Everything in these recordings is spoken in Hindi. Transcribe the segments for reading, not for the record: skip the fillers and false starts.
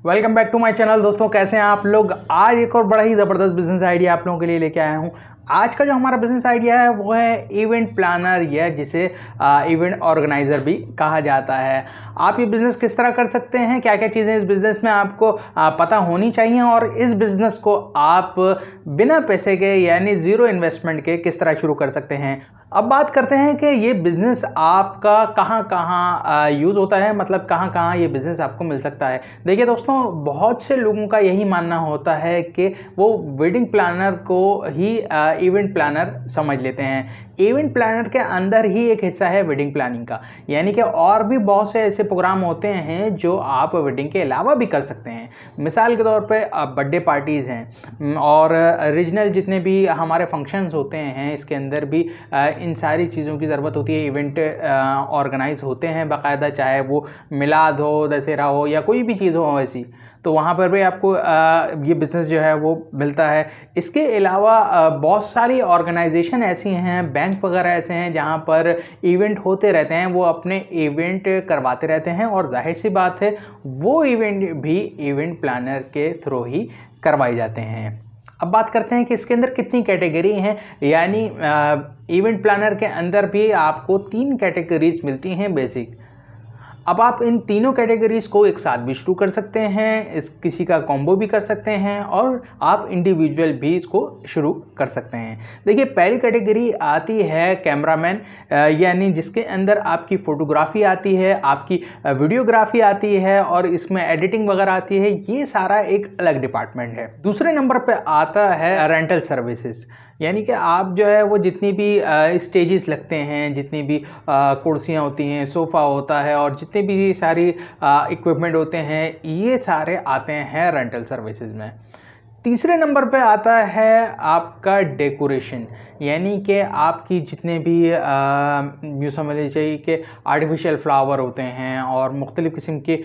Welcome back to my channel. दोस्तों कैसे हैं आप लोग। आज एक और बड़ा ही ज़बरदस्त बिजनेस आइडिया आप लोगों के लिए लेके आया हूं। आज का जो हमारा बिजनेस आइडिया है वो है इवेंट प्लानर या जिसे इवेंट ऑर्गेनाइज़र भी कहा जाता है। आप ये बिज़नेस किस तरह कर सकते हैं, क्या क्या चीज़ें इस बिज़नेस में आपको पता होनी चाहिए और इस बिज़नेस को आप बिना पैसे के यानी ज़ीरो इन्वेस्टमेंट के किस तरह शुरू कर सकते हैं। अब बात करते हैं कि ये बिज़नेस आपका कहाँ कहाँ यूज़ होता है, मतलब कहाँ कहाँ ये बिज़नेस आपको मिल सकता है। देखिए दोस्तों, बहुत से लोगों का यही मानना होता है कि वो वेडिंग प्लानर को ही इवेंट प्लानर समझ लेते हैं। इवेंट प्लानर के अंदर ही एक हिस्सा है वेडिंग प्लानिंग का, यानी कि और भी बहुत से ऐसे प्रोग्राम होते हैं जो आप वेडिंग के अलावा भी कर सकते हैं। मिसाल के तौर पे बर्थडे पार्टीज़ हैं और रीजनल जितने भी हमारे फंक्शंस होते हैं, इसके अंदर भी इन सारी चीज़ों की ज़रूरत होती है। इवेंट ऑर्गेनाइज होते हैं बाकायदा, चाहे वो मिलाद हो, दशहरा हो या कोई भी चीज़ हो ऐसी, तो वहाँ पर भी आपको ये बिज़नेस जो है वो मिलता है। इसके अलावा बहुत सारी ऑर्गेनाइजेशन ऐसी हैं, बैंक वगैरह ऐसे हैं जहाँ पर इवेंट होते रहते हैं, वो अपने इवेंट करवाते रहते हैं और जाहिर सी बात है वो इवेंट भी इवेंट प्लानर के थ्रू ही करवाए जाते हैं। अब बात करते हैं कि इसके अंदर कितनी कैटेगरी हैं, यानी इवेंट प्लानर के अंदर भी आपको 3 कैटेगरीज मिलती हैं बेसिक। अब आप इन तीनों कैटेगरीज को एक साथ भी शुरू कर सकते हैं, किसी का कॉम्बो भी कर सकते हैं और आप इंडिविजुअल भी इसको शुरू कर सकते हैं। देखिए, पहली कैटेगरी आती है कैमरामैन, यानी जिसके अंदर आपकी फ़ोटोग्राफी आती है, आपकी वीडियोग्राफी आती है और इसमें एडिटिंग वगैरह आती है। ये सारा एक अलग डिपार्टमेंट है। दूसरे नंबर पर आता है रेंटल सर्विसेज, यानी कि आप जो है वो जितनी भी स्टेजेस लगते हैं, जितनी भी कुर्सियाँ होती हैं, सोफ़ा होता है और जितने भी सारी इक्विपमेंट होते हैं, ये सारे आते हैं रेंटल सर्विसेज में। तीसरे नंबर पे आता है आपका डेकोरेशन, यानी कि आपकी जितने भी यूँ समझ लीजिए कि आर्टिफिशियल फ्लावर होते हैं और मुख्तलिफ़ किस्म के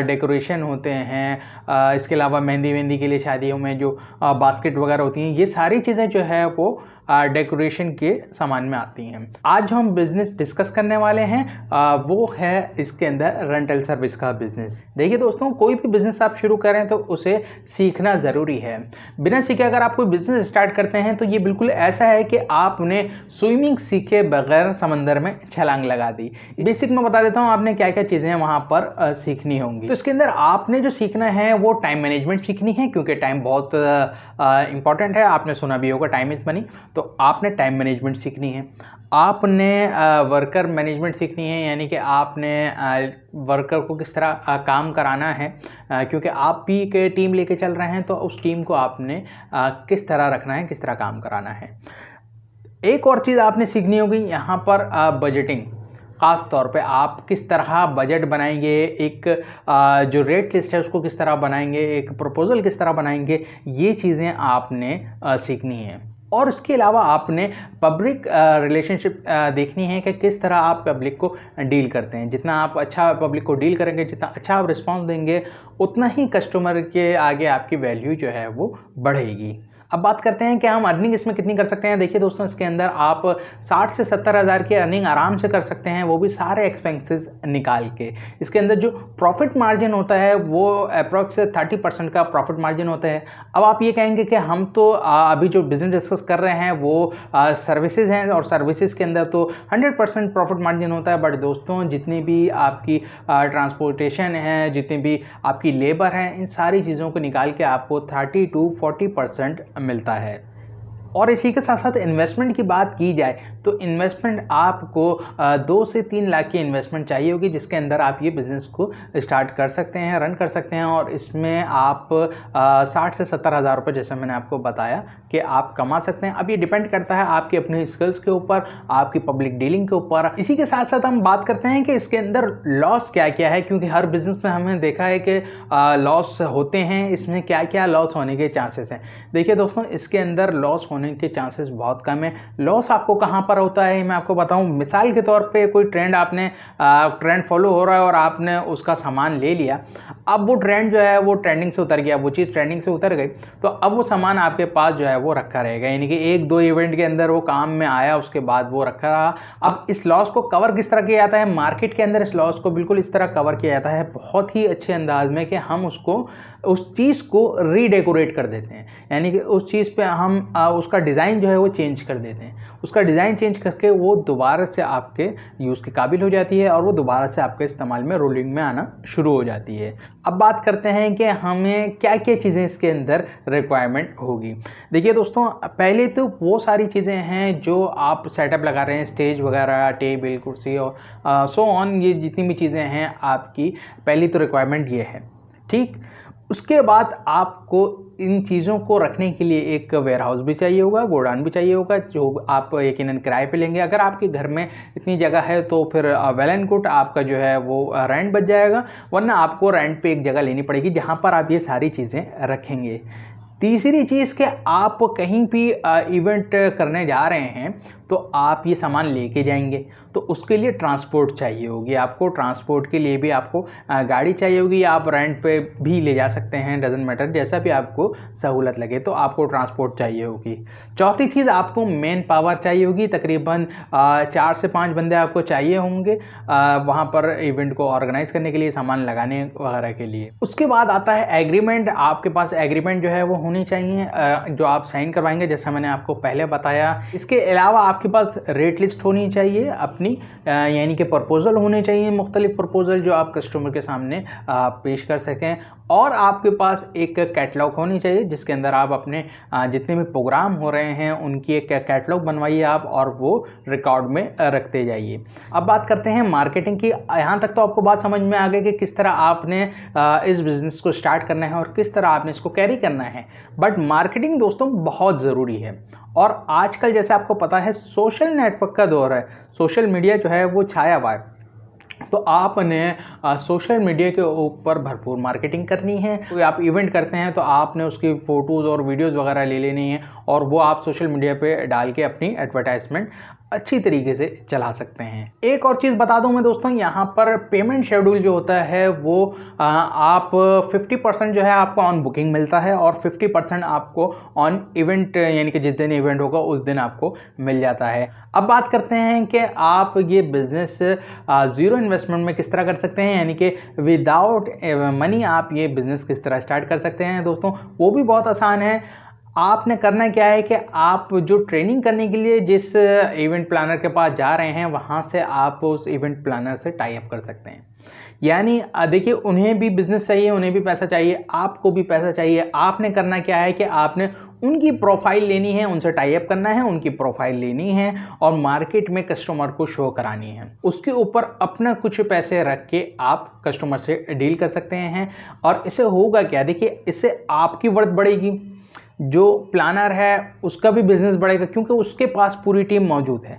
डेकोरेशन होते हैं। इसके अलावा मेहंदी वेंदी के लिए शादियों में जो बास्केट वगैरह होती हैं, ये सारी चीज़ें जो है वो डेकोरेशन के सामान में आती हैं। आज जो हम बिज़नेस डिस्कस करने वाले हैं वो है इसके अंदर रेंटल सर्विस का बिज़नेस। देखिए दोस्तों, कोई भी बिज़नेस आप शुरू करें तो उसे सीखना ज़रूरी है। बिना सीखे अगर आप कोई बिज़नेस स्टार्ट करते हैं तो ये बिल्कुल ऐसा है कि आपने स्विमिंग सीखे बगैर समंदर में छलांग लगा दी। बेसिक मैं बता देता हूँ आपने क्या क्या चीज़ें वहाँ पर सीखनी होंगी। तो इसके अंदर आपने जो सीखना है वो टाइम मैनेजमेंट सीखनी है, क्योंकि टाइम बहुत इंपॉर्टेंट है। आपने सुना भी होगा टाइम इज़ मनी, तो आपने टाइम मैनेजमेंट सीखनी है। आपने वर्कर मैनेजमेंट सीखनी है, यानी कि आपने वर्कर को किस तरह काम कराना है, क्योंकि आप भी एक टीम लेके चल रहे हैं, तो उस टीम को आपने किस तरह रखना है, किस तरह काम कराना है। एक और चीज़ आपने सीखनी होगी यहाँ पर बजटिंग। ख़ास तौर पे आप किस तरह बजट बनाएंगे, एक जो रेट लिस्ट है उसको किस तरह बनाएंगे, एक प्रपोज़ल किस तरह बनाएंगे, ये चीज़ें आपने सीखनी हैं। और इसके अलावा आपने पब्लिक रिलेशनशिप देखनी है कि किस तरह आप पब्लिक को डील करते हैं। जितना आप अच्छा पब्लिक को डील करेंगे, जितना अच्छा आप रिस्पॉन्स देंगे, उतना ही कस्टमर के आगे आपकी वैल्यू जो है वो बढ़ेगी। अब बात करते हैं कि हम अर्निंग इसमें कितनी कर सकते हैं। देखिए दोस्तों, इसके अंदर आप 60 से 70 हज़ार की अर्निंग आराम से कर सकते हैं, वो भी सारे एक्सपेंसेस निकाल के। इसके अंदर जो प्रॉफिट मार्जिन होता है वो अप्रॉक्स 30% का प्रॉफिट मार्जिन होता है। अब आप ये कहेंगे कि हम तो अभी जो बिज़नेस डिस्कस कर रहे हैं वो सर्विसेज हैं और सर्विसेज के अंदर तो 100% प्रॉफिट मार्जिन होता है। बट दोस्तों, जितनी भी आपकी ट्रांसपोर्टेशन है, जितनी भी आपकी लेबर है, इन सारी चीज़ों को निकाल के आपको 30 to 40% मिलता है। और इसी के साथ साथ इन्वेस्टमेंट की बात की जाए तो इन्वेस्टमेंट आपको 2 से 3 लाख की इन्वेस्टमेंट चाहिए होगी, जिसके अंदर आप ये बिज़नेस को स्टार्ट कर सकते हैं, रन कर सकते हैं और इसमें आप 60 से 70 हज़ार रुपये, जैसे मैंने आपको बताया, कि आप कमा सकते हैं। अब ये डिपेंड करता है आपके अपने स्किल्स के ऊपर, आपकी पब्लिक डीलिंग के ऊपर। इसी के साथ साथ हम बात करते हैं कि इसके अंदर लॉस क्या क्या है, क्योंकि हर बिज़नेस में हमने देखा है कि लॉस होते हैं। इसमें क्या क्या लॉस होने के चांसेस हैं। देखिए दोस्तों, इसके अंदर लॉस होने के चांसेस बहुत कम है। लॉस आपको कहाँ पर होता है मैं आपको बताऊं। मिसाल के तौर पे कोई ट्रेंड ट्रेंड फॉलो हो रहा है और आपने उसका सामान ले लिया। अब वो ट्रेंड जो है वो ट्रेंडिंग से उतर गया, वो चीज़ ट्रेंडिंग से उतर गई, तो अब वो सामान आपके पास जो है वो रखा रहेगा, यानी कि 1-2 इवेंट के अंदर वो काम में आया, उसके बाद वो रखा रहा। अब इस लॉस को कवर किस तरह किया जाता है मार्केट के अंदर? इस लॉस को बिल्कुल इस तरह कवर किया जाता है बहुत ही अच्छे अंदाज में कि हम उस चीज़ को रीडेकोरेट कर देते हैं, यानी कि उस चीज़ पे हम उसका डिज़ाइन जो है वो चेंज कर देते हैं। उसका डिज़ाइन चेंज करके वो दोबारा से आपके यूज़ के काबिल हो जाती है और वो दोबारा से आपके इस्तेमाल में रोलिंग में आना शुरू हो जाती है। अब बात करते हैं कि हमें क्या क्या चीज़ें इसके अंदर रिक्वायरमेंट होगी। देखिए दोस्तों, पहले तो वो सारी चीज़ें हैं जो आप सेटअप लगा रहे हैं, स्टेज वगैरह, टेबल, कुर्सी और सो ऑन, ये जितनी भी चीज़ें हैं आपकी पहली तो रिक्वायरमेंट ये है, ठीक। उसके बाद आपको इन चीज़ों को रखने के लिए एक वेयर हाउस भी चाहिए होगा, गोडाउन भी चाहिए होगा, जो आप यकीनन किराए पे लेंगे। अगर आपके घर में इतनी जगह है तो फिर वेल एंड गुड, आपका जो है वो रेंट बच जाएगा, वरना आपको रेंट पे एक जगह लेनी पड़ेगी जहाँ पर आप ये सारी चीज़ें रखेंगे। तीसरी चीज़ कि आप कहीं भी इवेंट करने जा रहे हैं तो आप ये सामान लेके जाएंगे, तो उसके लिए ट्रांसपोर्ट चाहिए होगी आपको। ट्रांसपोर्ट के लिए भी आपको गाड़ी चाहिए होगी, आप रेंट पे भी ले जा सकते हैं, डजेंट मैटर, जैसा भी आपको सहूलत लगे, तो आपको ट्रांसपोर्ट चाहिए होगी। चौथी चीज़, आपको मेन पावर चाहिए होगी। तकरीबन 4 से 5 बंदे आपको चाहिए होंगे वहाँ पर इवेंट को ऑर्गेनाइज करने के लिए, सामान लगाने वगैरह के लिए। उसके बाद आता है एग्रीमेंट। आपके पास एग्रीमेंट जो है वो होनी चाहिए जो आप साइन करवाएंगे, जैसा मैंने आपको पहले बताया। इसके अलावा आपके पास रेट लिस्ट होनी चाहिए अपनी, यानी कि प्रपोजल होने चाहिए, मुख्तलिफ प्रपोजल जो आप कस्टमर के सामने पेश कर सकें। और आपके पास एक कैटलॉग होनी चाहिए जिसके अंदर आप अपने जितने भी प्रोग्राम हो रहे हैं उनकी एक कैटलॉग बनवाइए आप, और वो रिकॉर्ड में रखते जाइए। अब बात करते हैं मार्केटिंग की। यहाँ तक तो आपको बात समझ में आ गई कि किस तरह आपने इस बिज़नेस को स्टार्ट करना है और किस तरह आपने इसको कैरी करना है। बट मार्केटिंग दोस्तों बहुत ज़रूरी है, और आजकल जैसे आपको पता है सोशल नेटवर्क का दौर है, सोशल मीडिया जो है वो छाया हुआ है, तो आपने सोशल मीडिया के ऊपर भरपूर मार्केटिंग करनी है। तो आप इवेंट करते हैं तो आपने उसकी फ़ोटोज़ और वीडियोज़ वगैरह ले लेनी है, और वो आप सोशल मीडिया पे डाल के अपनी एडवर्टाइजमेंट अच्छी तरीके से चला सकते हैं। एक और चीज़ बता दूं मैं दोस्तों, यहाँ पर पेमेंट शेड्यूल जो होता है वो आप 50% जो है आपको ऑन बुकिंग मिलता है, और 50% आपको ऑन इवेंट, यानी कि जिस दिन इवेंट होगा उस दिन आपको मिल जाता है। अब बात करते हैं कि आप ये बिज़नेस ज़ीरो इन्वेस्टमेंट में किस तरह कर सकते हैं, यानी कि विदाउट मनी आप ये बिज़नेस किस तरह स्टार्ट कर सकते हैं। दोस्तों वो भी बहुत आसान है। आपने करना क्या है कि आप जो ट्रेनिंग करने के लिए जिस इवेंट प्लानर के पास जा रहे हैं वहाँ से आप उस इवेंट प्लानर से टाई अप कर सकते हैं। यानी देखिए, उन्हें भी बिजनेस चाहिए, उन्हें भी पैसा चाहिए, आपको भी पैसा चाहिए। आपने करना क्या है कि आपने उनकी प्रोफाइल लेनी है, उनसे टाई अप करना है, उनकी प्रोफाइल लेनी है और मार्केट में कस्टमर को शो करानी है। उसके ऊपर अपना कुछ पैसे रख के आप कस्टमर से डील कर सकते हैं। और इससे होगा क्या, देखिए इससे आपकी वर्थ बढ़ेगी, जो प्लानर है उसका भी बिजनेस बढ़ेगा, क्योंकि उसके पास पूरी टीम मौजूद है।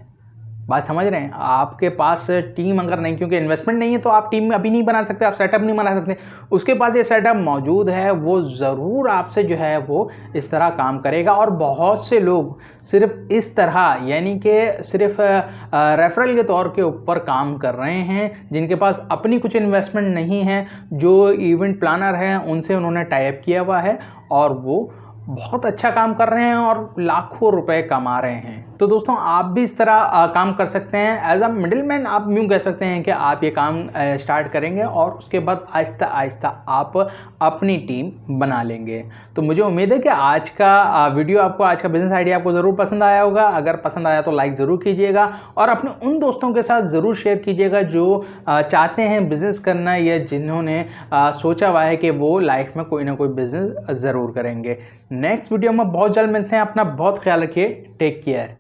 बात समझ रहे हैं? आपके पास टीम अगर नहीं, क्योंकि इन्वेस्टमेंट नहीं है तो आप टीम में अभी नहीं बना सकते, आप सेटअप नहीं बना सकते। उसके पास ये सेटअप मौजूद है, वो ज़रूर आपसे जो है वो इस तरह काम करेगा। और बहुत से लोग सिर्फ इस तरह, यानी कि सिर्फ रेफरल के तौर के ऊपर काम कर रहे हैं, जिनके पास अपनी कुछ इन्वेस्टमेंट नहीं है, जो इवेंट प्लानर हैं उनसे उन्होंने टाई अप किया हुआ है और वो बहुत अच्छा काम कर रहे हैं और लाखों रुपए कमा रहे हैं। तो दोस्तों आप भी इस तरह काम कर सकते हैं। एज अ मिडिल मैन आप यूँ कह सकते हैं कि आप ये काम स्टार्ट करेंगे और उसके बाद आहिस्ता आहिस्ता आप अपनी टीम बना लेंगे। तो मुझे उम्मीद है कि आज का वीडियो आपको, आज का बिजनेस आइडिया आपको ज़रूर पसंद आया होगा। अगर पसंद आया तो लाइक ज़रूर कीजिएगा और अपने उन दोस्तों के साथ ज़रूर शेयर कीजिएगा जो चाहते हैं बिज़नेस करना, या जिन्होंने सोचा हुआ है कि वो लाइफ में कोई ना कोई बिज़नेस ज़रूर करेंगे। नेक्स्ट वीडियो में बहुत जल्द मिलते हैं। अपना बहुत ख्याल रखिए। Take care.